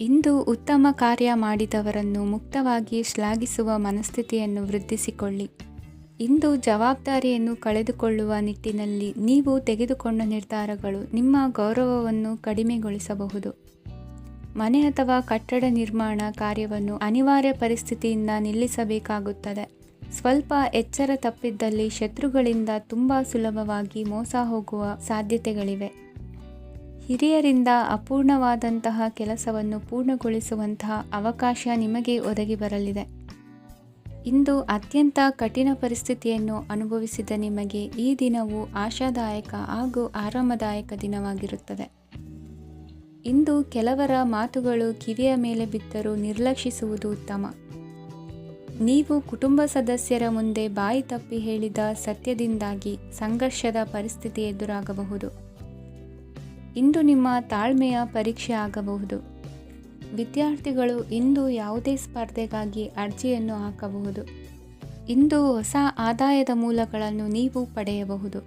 ಇಂದು ಉತ್ತಮ ಕಾರ್ಯ ಮಾಡಿದವರನ್ನು ಮುಕ್ತವಾಗಿ ಶ್ಲಾಘಿಸುವ ಮನಸ್ಥಿತಿಯನ್ನು ವೃದ್ಧಿಸಿಕೊಳ್ಳಿ. ಇಂದು ಜವಾಬ್ದಾರಿಯನ್ನು ಕಳೆದುಕೊಳ್ಳುವ ನಿಟ್ಟಿನಲ್ಲಿ ನೀವು ತೆಗೆದುಕೊಂಡ ನಿರ್ಧಾರಗಳು ನಿಮ್ಮ ಗೌರವವನ್ನು ಕಡಿಮೆಗೊಳಿಸಬಹುದು. ಮನೆ ಅಥವಾ ಕಟ್ಟಡ ನಿರ್ಮಾಣ ಕಾರ್ಯವನ್ನು ಅನಿವಾರ್ಯ ಪರಿಸ್ಥಿತಿಯಿಂದ ನಿಲ್ಲಿಸಬೇಕಾಗುತ್ತದೆ. ಸ್ವಲ್ಪ ಎಚ್ಚರ ತಪ್ಪಿದ್ದಲ್ಲಿ ಶತ್ರುಗಳಿಂದ ತುಂಬ ಸುಲಭವಾಗಿ ಮೋಸ ಹೋಗುವ ಸಾಧ್ಯತೆಗಳಿವೆ. ಹಿರಿಯರಿಂದ ಅಪೂರ್ಣವಾದಂತಹ ಕೆಲಸವನ್ನು ಪೂರ್ಣಗೊಳಿಸುವಂತಹ ಅವಕಾಶ ನಿಮಗೆ ಒದಗಿ ಬರಲಿದೆ. ಇಂದು ಅತ್ಯಂತ ಕಠಿಣ ಪರಿಸ್ಥಿತಿಯನ್ನು ಅನುಭವಿಸಿದ ನಿಮಗೆ ಈ ದಿನವು ಆಶಾದಾಯಕ ಹಾಗೂ ಆರಾಮದಾಯಕ ದಿನವಾಗಿರುತ್ತದೆ. ಇಂದು ಕೆಲವರ ಮಾತುಗಳು ಕಿವಿಯ ಮೇಲೆ ಬಿದ್ದರೂ ನಿರ್ಲಕ್ಷಿಸುವುದು ಉತ್ತಮ. ನೀವು ಕುಟುಂಬ ಸದಸ್ಯರ ಮುಂದೆ ಬಾಯಿ ತಪ್ಪಿ ಹೇಳಿದ ಸತ್ಯದಿಂದಾಗಿ ಸಂಘರ್ಷದ ಪರಿಸ್ಥಿತಿ ಎದುರಾಗಬಹುದು. ಇಂದು ನಿಮ್ಮ ತಾಳ್ಮೆಯ ಪರೀಕ್ಷೆ ಆಗಬಹುದು. ವಿದ್ಯಾರ್ಥಿಗಳು ಇಂದು ಯಾವುದೇ ಸ್ಪರ್ಧೆಗಾಗಿ ಅರ್ಜಿಯನ್ನು ಹಾಕಬಹುದು. ಇಂದು ಹೊಸ ಆದಾಯದ ಮೂಲಗಳನ್ನು ನೀವು ಪಡೆಯಬಹುದು.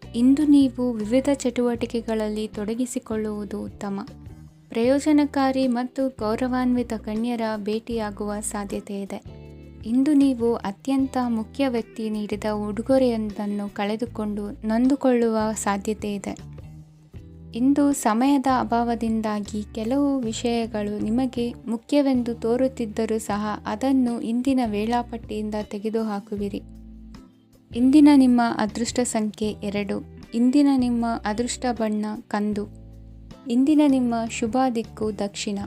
ಇಂದು ನೀವು ವಿವಿಧ ಚಟುವಟಿಕೆಗಳಲ್ಲಿ ತೊಡಗಿಸಿಕೊಳ್ಳುವುದು ಉತ್ತಮ. ಪ್ರಯೋಜನಕಾರಿ ಮತ್ತು ಗೌರವಾನ್ವಿತ ಗಣ್ಯರ ಭೇಟಿಯಾಗುವ ಸಾಧ್ಯತೆ ಇದೆ. ಇಂದು ನೀವು ಅತ್ಯಂತ ಮುಖ್ಯ ವ್ಯಕ್ತಿ ನೀಡಿದ ಉಡುಗೊರೆಯೊಂದನ್ನು ಕಳೆದುಕೊಂಡು ನೊಂದುಕೊಳ್ಳುವ ಸಾಧ್ಯತೆ ಇದೆ. ಇಂದು ಸಮಯದ ಅಭಾವದಿಂದಾಗಿ ಕೆಲವು ವಿಷಯಗಳು ನಿಮಗೆ ಮುಖ್ಯವೆಂದು ತೋರುತ್ತಿದ್ದರೂ ಸಹ ಅದನ್ನು ಇಂದಿನ ವೇಳಾಪಟ್ಟಿಯಿಂದ ತೆಗೆದುಹಾಕುವಿರಿ. ಇಂದಿನ ನಿಮ್ಮ ಅದೃಷ್ಟ ಸಂಖ್ಯೆ 2. ಇಂದಿನ ನಿಮ್ಮ ಅದೃಷ್ಟ ಬಣ್ಣ ಕಂದು. ಇಂದಿನ ನಿಮ್ಮ ಶುಭ ದಿಕ್ಕು ದಕ್ಷಿಣ.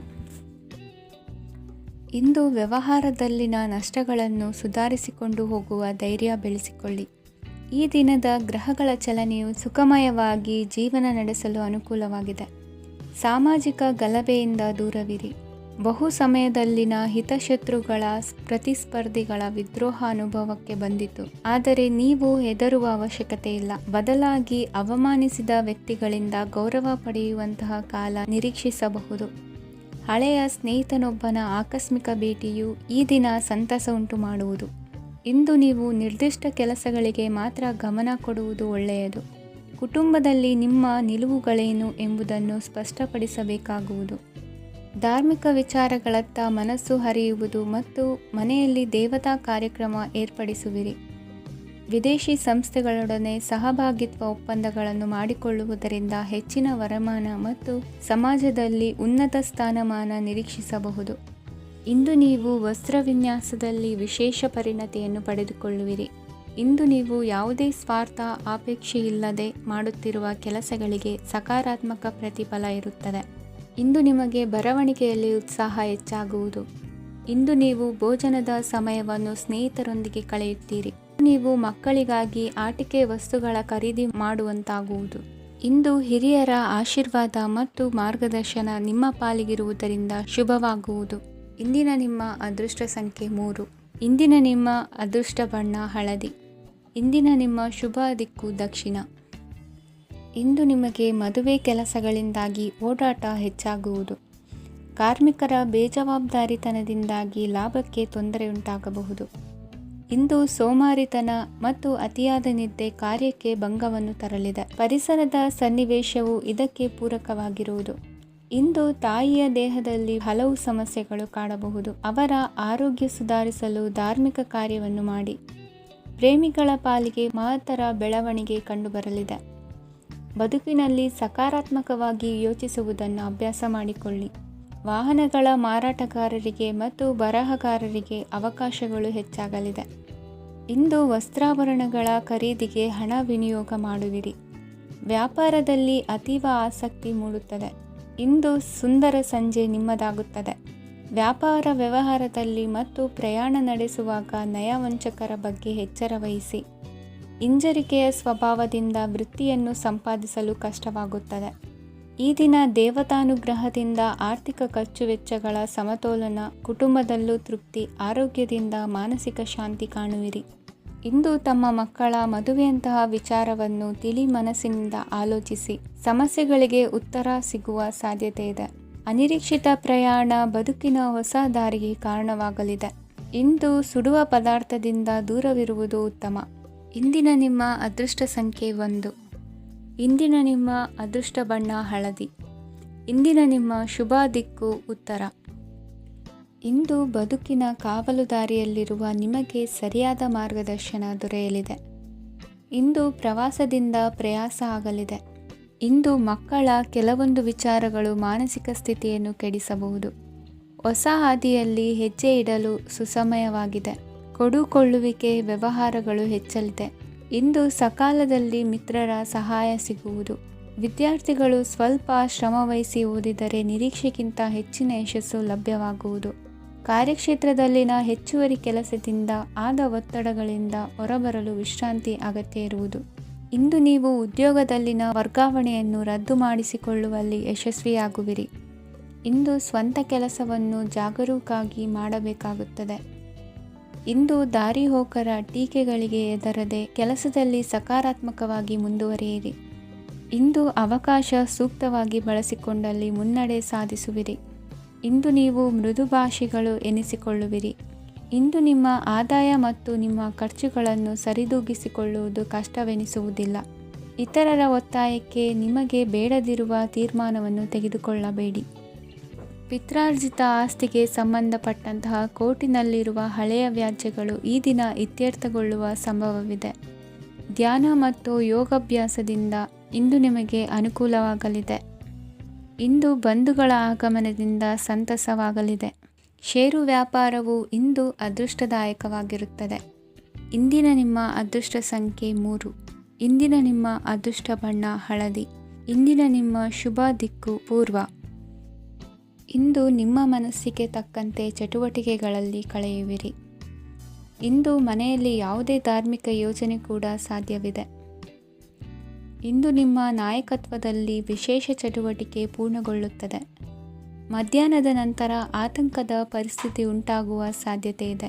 ಇಂದು ವ್ಯವಹಾರದಲ್ಲಿನ ನಷ್ಟಗಳನ್ನು ಸುಧಾರಿಸಿಕೊಂಡು ಹೋಗುವ ಧೈರ್ಯ ಬೆಳೆಸಿಕೊಳ್ಳಿ. ಈ ದಿನದ ಗ್ರಹಗಳ ಚಲನೆಯು ಸುಖಮಯವಾಗಿ ಜೀವನ ನಡೆಸಲು ಅನುಕೂಲವಾಗಿದೆ. ಸಾಮಾಜಿಕ ಗಲಭೆಯಿಂದ ದೂರವಿರಿ. ಬಹು ಸಮಯದಲ್ಲಿನ ಹಿತಶತ್ರುಗಳ ಪ್ರತಿಸ್ಪರ್ಧಿಗಳ ವಿದ್ರೋಹ ಅನುಭವಕ್ಕೆ ಬಂದಿತು. ಆದರೆ ನೀವು ಹೆದರುವ ಅವಶ್ಯಕತೆ ಇಲ್ಲ. ಬದಲಾಗಿ ಅವಮಾನಿಸಿದ ವ್ಯಕ್ತಿಗಳಿಂದ ಗೌರವ ಪಡೆಯುವಂತಹ ಕಾಲ ನಿರೀಕ್ಷಿಸಬಹುದು. ಹಳೆಯ ಸ್ನೇಹಿತನೊಬ್ಬನ ಆಕಸ್ಮಿಕ ಭೇಟಿಯು ಈ ದಿನ ಸಂತಸ ಉಂಟು ಮಾಡುವುದು. ಇಂದು ನೀವು ನಿರ್ದಿಷ್ಟ ಕೆಲಸಗಳಿಗೆ ಮಾತ್ರ ಗಮನ ಕೊಡುವುದು ಒಳ್ಳೆಯದು. ಕುಟುಂಬದಲ್ಲಿ ನಿಮ್ಮ ನಿಲುವುಗಳೇನು ಎಂಬುದನ್ನು ಸ್ಪಷ್ಟಪಡಿಸಬೇಕಾಗುವುದು. ಧಾರ್ಮಿಕ ವಿಚಾರಗಳತ್ತ ಮನಸ್ಸು ಹರಿಯುವುದು ಮತ್ತು ಮನೆಯಲ್ಲಿ ದೇವತಾ ಕಾರ್ಯಕ್ರಮ ಏರ್ಪಡಿಸುವಿರಿ. ವಿದೇಶಿ ಸಂಸ್ಥೆಗಳೊಡನೆ ಸಹಭಾಗಿತ್ವ ಒಪ್ಪಂದಗಳನ್ನು ಮಾಡಿಕೊಳ್ಳುವುದರಿಂದ ಹೆಚ್ಚಿನ ವರಮಾನ ಮತ್ತು ಸಮಾಜದಲ್ಲಿ ಉನ್ನತ ಸ್ಥಾನಮಾನ ನಿರೀಕ್ಷಿಸಬಹುದು. ಇಂದು ನೀವು ವಸ್ತ್ರವಿನ್ಯಾಸದಲ್ಲಿ ವಿಶೇಷ ಪರಿಣತಿಯನ್ನು ಪಡೆದುಕೊಳ್ಳುವಿರಿ. ಇಂದು ನೀವು ಯಾವುದೇ ಸ್ವಾರ್ಥ ಅಪೇಕ್ಷೆಯಿಲ್ಲದೆ ಮಾಡುತ್ತಿರುವ ಕೆಲಸಗಳಿಗೆ ಸಕಾರಾತ್ಮಕ ಪ್ರತಿಫಲ ಇರುತ್ತದೆ. ಇಂದು ನಿಮಗೆ ಬರವಣಿಗೆಯಲ್ಲಿ ಉತ್ಸಾಹ ಹೆಚ್ಚಾಗುವುದು. ಇಂದು ನೀವು ಭೋಜನದ ಸಮಯವನ್ನು ಸ್ನೇಹಿತರೊಂದಿಗೆ ಕಳೆಯುತ್ತೀರಿ. ನೀವು ಮಕ್ಕಳಿಗಾಗಿ ಆಟಿಕೆ ವಸ್ತುಗಳ ಖರೀದಿ ಮಾಡುವಂತಾಗುವುದು. ಇಂದು ಹಿರಿಯರ ಆಶೀರ್ವಾದ ಮತ್ತು ಮಾರ್ಗದರ್ಶನ ನಿಮ್ಮ ಪಾಲಿಗಿರುವುದರಿಂದ ಶುಭವಾಗುವುದು. ಇಂದಿನ ನಿಮ್ಮ ಅದೃಷ್ಟ ಸಂಖ್ಯೆ 3. ಇಂದಿನ ನಿಮ್ಮ ಅದೃಷ್ಟ ಬಣ್ಣ ಹಳದಿ. ಇಂದಿನ ನಿಮ್ಮ ಶುಭ ದಿಕ್ಕು ದಕ್ಷಿಣ. ಇಂದು ನಿಮಗೆ ಮದುವೆ ಕೆಲಸಗಳಿಂದಾಗಿ ಓಡಾಟ ಹೆಚ್ಚಾಗುವುದು. ಕಾರ್ಮಿಕರ ಬೇಜವಾಬ್ದಾರಿತನದಿಂದಾಗಿ ಲಾಭಕ್ಕೆ ತೊಂದರೆಯುಂಟಾಗಬಹುದು. ಇಂದು ಸೋಮಾರಿತನ ಮತ್ತು ಅತಿಯಾದ ನಿದ್ದೆ ಕಾರ್ಯಕ್ಕೆ ಭಂಗವನ್ನು ತರಲಿದೆ. ಪರಿಸರದ ಸನ್ನಿವೇಶವು ಇದಕ್ಕೆ ಪೂರಕವಾಗಿರುವುದು. ಇಂದು ತಾಯಿಯ ದೇಹದಲ್ಲಿ ಹಲವು ಸಮಸ್ಯೆಗಳು ಕಾಡಬಹುದು. ಅವರ ಆರೋಗ್ಯ ಸುಧಾರಿಸಲು ಧಾರ್ಮಿಕ ಕಾರ್ಯವನ್ನು ಮಾಡಿ. ಪ್ರೇಮಿಗಳ ಪಾಲಿಗೆ ಮಹತ್ತರ ಬೆಳವಣಿಗೆ ಕಂಡುಬರಲಿದೆ. ಬದುಕಿನಲ್ಲಿ ಸಕಾರಾತ್ಮಕವಾಗಿ ಯೋಚಿಸುವುದನ್ನು ಅಭ್ಯಾಸ ಮಾಡಿಕೊಳ್ಳಿ. ವಾಹನಗಳ ಮಾರಾಟಗಾರರಿಗೆ ಮತ್ತು ಬರಹಗಾರರಿಗೆ ಅವಕಾಶಗಳು ಹೆಚ್ಚಾಗಲಿದೆ. ಇಂದು ವಸ್ತ್ರಾಭರಣಗಳ ಖರೀದಿಗೆ ಹಣ ವಿನಿಯೋಗ ಮಾಡುವಿರಿ. ವ್ಯಾಪಾರದಲ್ಲಿ ಅತೀವ ಆಸಕ್ತಿ ಮೂಡುತ್ತದೆ. ಇಂದು ಸುಂದರ ಸಂಜೆ ನಿಮ್ಮದಾಗುತ್ತದೆ. ವ್ಯಾಪಾರ ವ್ಯವಹಾರದಲ್ಲಿ ಮತ್ತು ಪ್ರಯಾಣ ನಡೆಸುವಾಗ ನಯವಂಚಕರ ಬಗ್ಗೆ ಎಚ್ಚರ ವಹಿಸಿ. ಹಿಂಜರಿಕೆಯ ಸ್ವಭಾವದಿಂದ ವೃತ್ತಿಯನ್ನು ಸಂಪಾದಿಸಲು ಕಷ್ಟವಾಗುತ್ತದೆ. ಈ ದಿನ ದೇವತಾನುಗ್ರಹದಿಂದ ಆರ್ಥಿಕ ಖರ್ಚು ವೆಚ್ಚಗಳ ಸಮತೋಲನ, ಕುಟುಂಬದಲ್ಲೂ ತೃಪ್ತಿ, ಆರೋಗ್ಯದಿಂದ ಮಾನಸಿಕ ಶಾಂತಿ ಕಾಣುವಿರಿ. ಇಂದು ತಮ್ಮ ಮಕ್ಕಳ ಮದುವೆಯಂತಹ ವಿಚಾರವನ್ನು ತಿಳಿ ಮನಸ್ಸಿನಿಂದ ಆಲೋಚಿಸಿ. ಸಮಸ್ಯೆಗಳಿಗೆ ಉತ್ತರ ಸಿಗುವ ಸಾಧ್ಯತೆ ಇದೆ. ಅನಿರೀಕ್ಷಿತ ಪ್ರಯಾಣ ಬದುಕಿನ ಹೊಸ ದಾರಿಗೆ ಕಾರಣವಾಗಲಿದೆ. ಇಂದು ಸುಡುವ ಪದಾರ್ಥದಿಂದ ದೂರವಿರುವುದು ಉತ್ತಮ. ಇಂದಿನ ನಿಮ್ಮ ಅದೃಷ್ಟ ಸಂಖ್ಯೆ 1. ಇಂದಿನ ನಿಮ್ಮ ಅದೃಷ್ಟ ಬಣ್ಣ ಹಳದಿ. ಇಂದಿನ ನಿಮ್ಮ ಶುಭ ದಿಕ್ಕು ಉತ್ತರ. ಇಂದು ಬದುಕಿನ ಕಾವಲುದಾರಿಯಲ್ಲಿರುವ ನಿಮಗೆ ಸರಿಯಾದ ಮಾರ್ಗದರ್ಶನ ದೊರೆಯಲಿದೆ. ಇಂದು ಪ್ರವಾಸದಿಂದ ಪ್ರಯಾಸ ಆಗಲಿದೆ. ಇಂದು ಮಕ್ಕಳ ಕೆಲವೊಂದು ವಿಚಾರಗಳು ಮಾನಸಿಕ ಸ್ಥಿತಿಯನ್ನು ಕೆಡಿಸಬಹುದು. ಹೊಸ ಹಾದಿಯಲ್ಲಿ ಹೆಜ್ಜೆ ಇಡಲು ಸುಸಮಯವಾಗಿದೆ. ಕೊಡುಕೊಳ್ಳುವಿಕೆ ವ್ಯವಹಾರಗಳು ಹೆಚ್ಚಲಿದೆ. ಇಂದು ಸಕಾಲದಲ್ಲಿ ಮಿತ್ರರ ಸಹಾಯ ಸಿಗುವುದು. ವಿದ್ಯಾರ್ಥಿಗಳು ಸ್ವಲ್ಪ ಶ್ರಮವಹಿಸಿ ಓದಿದರೆ ನಿರೀಕ್ಷೆಗಿಂತ ಹೆಚ್ಚಿನ ಯಶಸ್ಸು ಲಭ್ಯವಾಗುವುದು. ಕಾರ್ಯಕ್ಷೇತ್ರದಲ್ಲಿನ ಹೆಚ್ಚುವರಿ ಕೆಲಸದಿಂದ ಆದ ಒತ್ತಡಗಳಿಂದ ಹೊರಬರಲು ವಿಶ್ರಾಂತಿ ಅಗತ್ಯ ಇರುವುದು. ಇಂದು ನೀವು ಉದ್ಯೋಗದಲ್ಲಿನ ವರ್ಗಾವಣೆಯನ್ನು ರದ್ದು ಮಾಡಿಸಿಕೊಳ್ಳುವಲ್ಲಿ ಯಶಸ್ವಿಯಾಗುವಿರಿ. ಇಂದು ಸ್ವಂತ ಕೆಲಸವನ್ನು ಜಾಗರೂಕವಾಗಿ ಮಾಡಬೇಕಾಗುತ್ತದೆ. ಇಂದು ದಾರಿಹೋಕರ ಟೀಕೆಗಳಿಗೆ ಹೆದರದೆ ಕೆಲಸದಲ್ಲಿ ಸಕಾರಾತ್ಮಕವಾಗಿ ಮುಂದುವರಿಯಿರಿ. ಇಂದು ಅವಕಾಶ ಸೂಕ್ತವಾಗಿ ಬಳಸಿಕೊಂಡಲ್ಲಿ ಮುನ್ನಡೆ ಸಾಧಿಸುವಿರಿ. ಇಂದು ನೀವು ಮೃದುಭಾಷಿಗಳು ಎನಿಸಿಕೊಳ್ಳುವಿರಿ. ಇಂದು ನಿಮ್ಮ ಆದಾಯ ಮತ್ತು ನಿಮ್ಮ ಖರ್ಚುಗಳನ್ನು ಸರಿದೂಗಿಸಿಕೊಳ್ಳುವುದು ಕಷ್ಟವೆನಿಸುವುದಿಲ್ಲ. ಇತರರ ಒತ್ತಾಯಕ್ಕೆ ನಿಮಗೆ ಬೇಡದಿರುವ ತೀರ್ಮಾನವನ್ನು ತೆಗೆದುಕೊಳ್ಳಬೇಡಿ. ಪಿತ್ರಾರ್ಜಿತ ಆಸ್ತಿಗೆ ಸಂಬಂಧಪಟ್ಟಂತಹ ಕೋರ್ಟಿನಲ್ಲಿರುವ ಹಳೆಯ ವ್ಯಾಜ್ಯಗಳು ಈ ದಿನ ಇತ್ಯರ್ಥಗೊಳ್ಳುವ ಸಂಭವವಿದೆ. ಧ್ಯಾನ ಮತ್ತು ಯೋಗಾಭ್ಯಾಸದಿಂದ ಇಂದು ನಿಮಗೆ ಅನುಕೂಲವಾಗಲಿದೆ. ಇಂದು ಬಂಧುಗಳ ಆಗಮನದಿಂದ ಸಂತಸವಾಗಲಿದೆ. ಷೇರು ವ್ಯಾಪಾರವು ಇಂದು ಅದೃಷ್ಟದಾಯಕವಾಗಿರುತ್ತದೆ. ಇಂದಿನ ನಿಮ್ಮ ಅದೃಷ್ಟ ಸಂಖ್ಯೆ 3. ಇಂದಿನ ನಿಮ್ಮ ಅದೃಷ್ಟ ಬಣ್ಣ ಹಳದಿ. ಇಂದಿನ ನಿಮ್ಮ ಶುಭ ದಿಕ್ಕು ಪೂರ್ವ. ಇಂದು ನಿಮ್ಮ ಮನಸ್ಸಿಗೆ ತಕ್ಕಂತೆ ಚಟುವಟಿಕೆಗಳಲ್ಲಿ ಕಳೆಯುವಿರಿ. ಇಂದು ಮನೆಯಲ್ಲಿ ಯಾವುದೇ ಧಾರ್ಮಿಕ ಯೋಜನೆ ಕೂಡ ಸಾಧ್ಯವಿದೆ. ಇಂದು ನಿಮ್ಮ ನಾಯಕತ್ವದಲ್ಲಿ ವಿಶೇಷ ಚಟುವಟಿಕೆ ಪೂರ್ಣಗೊಳ್ಳುತ್ತದೆ. ಮಧ್ಯಾಹ್ನದ ನಂತರ ಆತಂಕದ ಪರಿಸ್ಥಿತಿ ಉಂಟಾಗುವ ಸಾಧ್ಯತೆ ಇದೆ.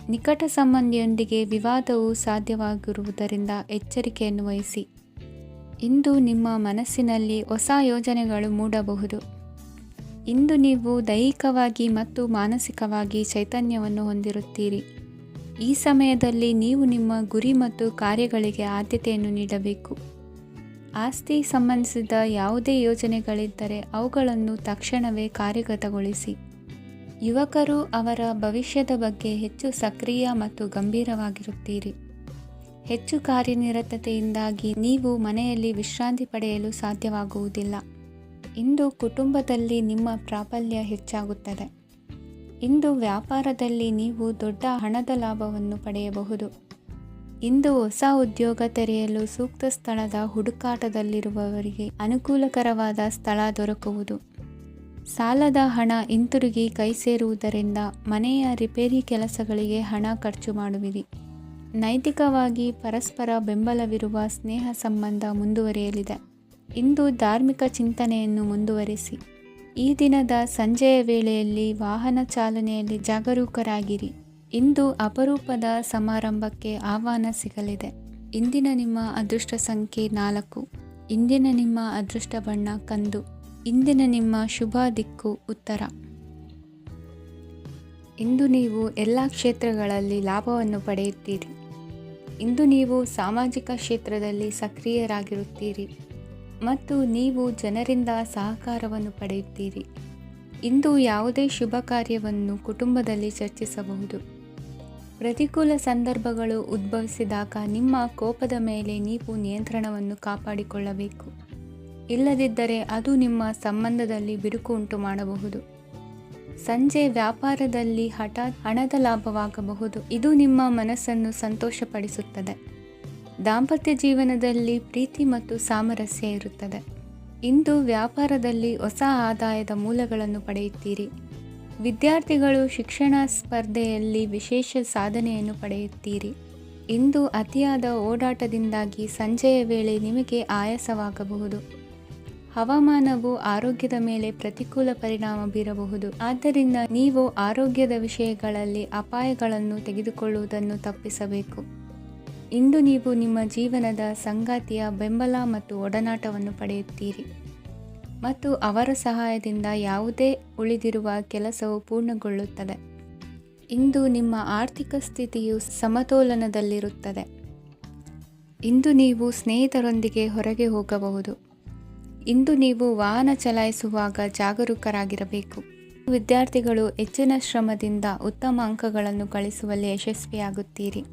ನಿಕಟ ಸಂಬಂಧಿಯೊಂದಿಗೆ ವಿವಾದವು ಸಾಧ್ಯವಾಗಿರುವುದರಿಂದ ಎಚ್ಚರಿಕೆಯನ್ನು ವಹಿಸಿ. ಇಂದು ನಿಮ್ಮ ಮನಸ್ಸಿನಲ್ಲಿ ಹೊಸ ಯೋಜನೆಗಳು ಮೂಡಬಹುದು. ಇಂದು ನೀವು ದೈಹಿಕವಾಗಿ ಮತ್ತು ಮಾನಸಿಕವಾಗಿ ಚೈತನ್ಯವನ್ನು ಹೊಂದಿರುತ್ತೀರಿ. ಈ ಸಮಯದಲ್ಲಿ ನೀವು ನಿಮ್ಮ ಗುರಿ ಮತ್ತು ಕಾರ್ಯಗಳಿಗೆ ಆದ್ಯತೆಯನ್ನು ನೀಡಬೇಕು. ಆಸ್ತಿ ಸಂಬಂಧಿಸಿದ ಯಾವುದೇ ಯೋಜನೆಗಳಿದ್ದರೆ ಅವುಗಳನ್ನು ತಕ್ಷಣವೇ ಕಾರ್ಯಗತಗೊಳಿಸಿ. ಯುವಕರು ಅವರ ಭವಿಷ್ಯದ ಬಗ್ಗೆ ಹೆಚ್ಚು ಸಕ್ರಿಯ ಮತ್ತು ಗಂಭೀರವಾಗಿರುತ್ತೀರಿ. ಹೆಚ್ಚು ಕಾರ್ಯನಿರತತೆಯಿಂದಾಗಿ ನೀವು ಮನೆಯಲ್ಲಿ ವಿಶ್ರಾಂತಿ ಪಡೆಯಲು ಸಾಧ್ಯವಾಗುವುದಿಲ್ಲ. ಇಂದು ಕುಟುಂಬದಲ್ಲಿ ನಿಮ್ಮ ಪ್ರಾಬಲ್ಯ ಹೆಚ್ಚಾಗುತ್ತದೆ. ಇಂದು ವ್ಯಾಪಾರದಲ್ಲಿ ನೀವು ದೊಡ್ಡ ಹಣದ ಲಾಭವನ್ನು ಪಡೆಯಬಹುದು. ಇಂದು ಹೊಸ ಉದ್ಯೋಗ ತೆರೆಯಲು ಸೂಕ್ತ ಸ್ಥಳದ ಹುಡುಕಾಟದಲ್ಲಿರುವವರಿಗೆ ಅನುಕೂಲಕರವಾದ ಸ್ಥಳ ದೊರಕುವುದು. ಸಾಲದ ಹಣ ಹಿಂತಿರುಗಿ ಕೈ ಸೇರುವುದರಿಂದ ಮನೆಯ ರಿಪೇರಿ ಕೆಲಸಗಳಿಗೆ ಹಣ ಖರ್ಚು ಮಾಡುವಿರಿ. ನೈತಿಕವಾಗಿ ಪರಸ್ಪರ ಬೆಂಬಲವಿರುವ ಸ್ನೇಹ ಸಂಬಂಧ ಮುಂದುವರಿಯಲಿದೆ. ಇಂದು ಧಾರ್ಮಿಕ ಚಿಂತನೆಯನ್ನು ಮುಂದುವರಿಸಿ. ಈ ದಿನದ ಸಂಜೆಯ ವೇಳೆಯಲ್ಲಿ ವಾಹನ ಚಾಲನೆಯಲ್ಲಿ ಜಾಗರೂಕರಾಗಿರಿ. ಇಂದು ಅಪರೂಪದ ಸಮಾರಂಭಕ್ಕೆ ಆಹ್ವಾನ ಸಿಗಲಿದೆ. ಇಂದಿನ ನಿಮ್ಮ ಅದೃಷ್ಟ ಸಂಖ್ಯೆ 4. ಇಂದಿನ ನಿಮ್ಮ ಅದೃಷ್ಟ ಬಣ್ಣ ಕಂದು. ಇಂದಿನ ನಿಮ್ಮ ಶುಭ ದಿಕ್ಕು ಉತ್ತರ. ಇಂದು ನೀವು ಎಲ್ಲ ಕ್ಷೇತ್ರಗಳಲ್ಲಿ ಲಾಭವನ್ನು ಪಡೆಯುತ್ತೀರಿ. ಇಂದು ನೀವು ಸಾಮಾಜಿಕ ಕ್ಷೇತ್ರದಲ್ಲಿ ಸಕ್ರಿಯರಾಗಿರುತ್ತೀರಿ ಮತ್ತು ನೀವು ಜನರಿಂದ ಸಹಕಾರವನ್ನು ಪಡೆಯುತ್ತೀರಿ. ಇಂದು ಯಾವುದೇ ಶುಭ ಕಾರ್ಯವನ್ನು ಕುಟುಂಬದಲ್ಲಿ ಚರ್ಚಿಸಬಹುದು. ಪ್ರತಿಕೂಲ ಸಂದರ್ಭಗಳು ಉದ್ಭವಿಸಿದಾಗ ನಿಮ್ಮ ಕೋಪದ ಮೇಲೆ ನೀವು ನಿಯಂತ್ರಣವನ್ನು ಕಾಪಾಡಿಕೊಳ್ಳಬೇಕು. ಇಲ್ಲದಿದ್ದರೆ ಅದು ನಿಮ್ಮ ಸಂಬಂಧದಲ್ಲಿ ಬಿರುಕು ಉಂಟು ಮಾಡಬಹುದು. ಸಂಜೆ ವ್ಯಾಪಾರದಲ್ಲಿ ಹಠಾತ್ ಹಣದ ಲಾಭವಾಗಬಹುದು. ಇದು ನಿಮ್ಮ ಮನಸ್ಸನ್ನು ಸಂತೋಷಪಡಿಸುತ್ತದೆ. ದಾಂಪತ್ಯ ಜೀವನದಲ್ಲಿ ಪ್ರೀತಿ ಮತ್ತು ಸಾಮರಸ್ಯ ಇರುತ್ತದೆ. ಇಂದು ವ್ಯಾಪಾರದಲ್ಲಿ ಹೊಸ ಆದಾಯದ ಮೂಲಗಳನ್ನು ಪಡೆಯುತ್ತೀರಿ. ವಿದ್ಯಾರ್ಥಿಗಳು ಶಿಕ್ಷಣ ಸ್ಪರ್ಧೆಯಲ್ಲಿ ವಿಶೇಷ ಸಾಧನೆಯನ್ನು ಪಡೆಯುತ್ತೀರಿ. ಇಂದು ಅತಿಯಾದ ಓಡಾಟದಿಂದಾಗಿ ಸಂಜೆಯ ವೇಳೆ ನಿಮಗೆ ಆಯಾಸವಾಗಬಹುದು. ಹವಾಮಾನವು ಆರೋಗ್ಯದ ಮೇಲೆ ಪ್ರತಿಕೂಲ ಪರಿಣಾಮ ಬೀರಬಹುದು. ಆದ್ದರಿಂದ ನೀವು ಆರೋಗ್ಯದ ವಿಷಯಗಳಲ್ಲಿ ಅಪಾಯಗಳನ್ನು ತೆಗೆದುಕೊಳ್ಳುವುದನ್ನು ತಪ್ಪಿಸಬೇಕು. ಇಂದು ನೀವು ನಿಮ್ಮ ಜೀವನದ ಸಂಗಾತಿಯ ಬೆಂಬಲ ಮತ್ತು ಒಡನಾಟವನ್ನು ಪಡೆಯುತ್ತೀರಿ ಮತ್ತು ಅವರ ಸಹಾಯದಿಂದ ಯಾವುದೇ ಉಳಿದಿರುವ ಕೆಲಸವು ಪೂರ್ಣಗೊಳ್ಳುತ್ತದೆ. ಇಂದು ನಿಮ್ಮ ಆರ್ಥಿಕ ಸ್ಥಿತಿಯು ಸಮತೋಲನದಲ್ಲಿರುತ್ತದೆ. ಇಂದು ನೀವು ಸ್ನೇಹಿತರೊಂದಿಗೆ ಹೊರಗೆ ಹೋಗಬಹುದು. ಇಂದು ನೀವು ವಾಹನ ಚಲಾಯಿಸುವಾಗ ಜಾಗರೂಕರಾಗಿರಬೇಕು. ವಿದ್ಯಾರ್ಥಿಗಳು ಹೆಚ್ಚಿನ ಶ್ರಮದಿಂದ ಉತ್ತಮ ಅಂಕಗಳನ್ನು ಗಳಿಸುವಲ್ಲಿ ಯಶಸ್ವಿಯಾಗುತ್ತೀರಿ.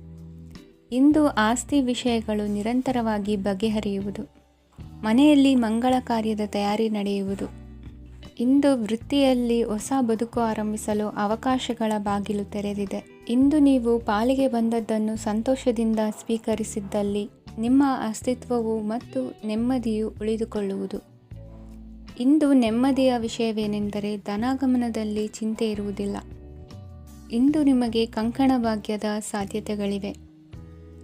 ಇಂದು ಆಸ್ತಿ ವಿಷಯಗಳು ನಿರಂತರವಾಗಿ ಬಗೆಹರಿಯುವುದು. ಮನೆಯಲ್ಲಿ ಮಂಗಳ ಕಾರ್ಯದ ತಯಾರಿ ನಡೆಯುವುದು. ಇಂದು ವೃತ್ತಿಯಲ್ಲಿ ಹೊಸ ಬದುಕು ಆರಂಭಿಸಲು ಅವಕಾಶಗಳ ಬಾಗಿಲು ತೆರೆದಿದೆ. ಇಂದು ನೀವು ಪಾಲಿಗೆ ಬಂದದ್ದನ್ನು ಸಂತೋಷದಿಂದ ಸ್ವೀಕರಿಸಿದ್ದಲ್ಲಿ ನಿಮ್ಮ ಅಸ್ತಿತ್ವವು ಮತ್ತು ನೆಮ್ಮದಿಯು ಉಳಿದುಕೊಳ್ಳುವುದು. ಇಂದು ನೆಮ್ಮದಿಯ ವಿಷಯವೇನೆಂದರೆ ಧನಾಗಮನದಲ್ಲಿ ಚಿಂತೆ ಇರುವುದಿಲ್ಲ. ಇಂದು ನಿಮಗೆ ಕಂಕಣ ಭಾಗ್ಯದ ಸಾಧ್ಯತೆಗಳಿವೆ.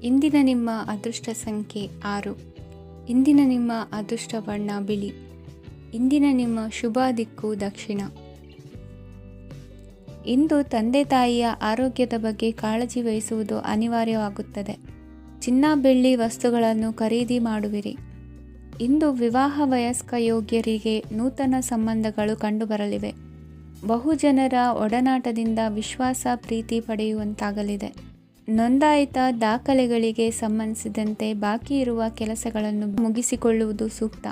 ಇಂದಿನ ನಿಮ್ಮ ಅದೃಷ್ಟ ಸಂಖ್ಯೆ 6. ಇಂದಿನ ನಿಮ್ಮ ಅದೃಷ್ಟ ಬಣ್ಣ ಬಿಳಿ. ಇಂದಿನ ನಿಮ್ಮ ಶುಭ ದಿಕ್ಕು ದಕ್ಷಿಣ. ಇಂದು ತಂದೆ ತಾಯಿಯ ಆರೋಗ್ಯದ ಬಗ್ಗೆ ಕಾಳಜಿ ವಹಿಸುವುದು ಅನಿವಾರ್ಯವಾಗುತ್ತದೆ. ಚಿನ್ನ ಬೆಳ್ಳಿ ವಸ್ತುಗಳನ್ನು ಖರೀದಿ ಮಾಡುವಿರಿ. ಇಂದು ವಿವಾಹ ವಯಸ್ಕ ಯೋಗ್ಯರಿಗೆ ನೂತನ ಸಂಬಂಧಗಳು ಕಂಡುಬರಲಿವೆ. ಬಹುಜನರ ಒಡನಾಟದಿಂದ ವಿಶ್ವಾಸ ಪ್ರೀತಿ ಪಡೆಯುವಂತಾಗಲಿದೆ. ನೋಂದಾಯಿತ ದಾಖಲೆಗಳಿಗೆ ಸಂಬಂಧಿಸಿದಂತೆ ಬಾಕಿ ಇರುವ ಕೆಲಸಗಳನ್ನು ಮುಗಿಸಿಕೊಳ್ಳುವುದು ಸೂಕ್ತ.